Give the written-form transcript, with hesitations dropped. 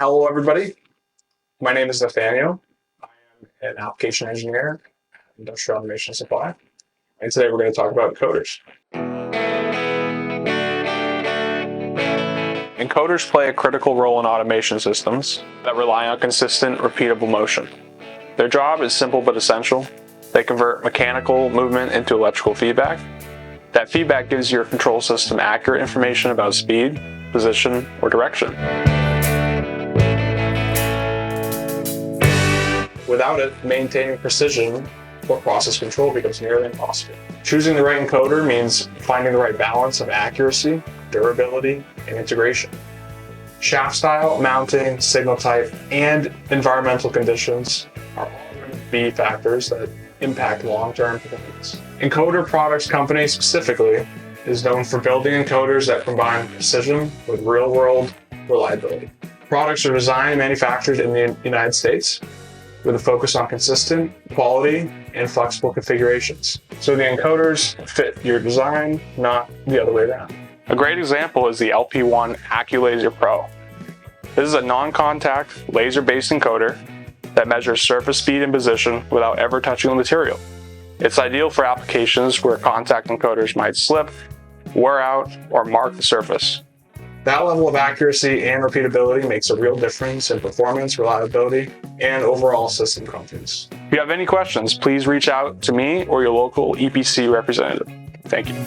Hello, everybody. My name is Nathaniel. I am an application engineer at Industrial Automation Supply, and today we're going to talk about encoders. Encoders play a critical role in automation systems that rely on consistent, repeatable motion. Their job is simple but essential. They convert mechanical movement into electrical feedback. That feedback gives your control system accurate information about speed, position, or direction. Without it, maintaining precision or process control becomes nearly impossible. Choosing the right encoder means finding the right balance of accuracy, durability, and integration. Shaft style, mounting, signal type, and environmental conditions are all going to be factors that impact long-term performance. Encoder Products Company specifically is known for building encoders that combine precision with real-world reliability. Products are designed and manufactured in the United States with a focus on consistent quality and flexible configurations. So the encoders fit your design, not the other way around. A great example is the LP1 Accu-LaserPro. This is a non-contact, laser-based encoder that measures surface speed and position without ever touching the material. It's ideal for applications where contact encoders might slip, wear out, or mark the surface. That level of accuracy and repeatability makes a real difference in performance, reliability, and overall system confidence. If you have any questions, please reach out to me or your local EPC representative. Thank you.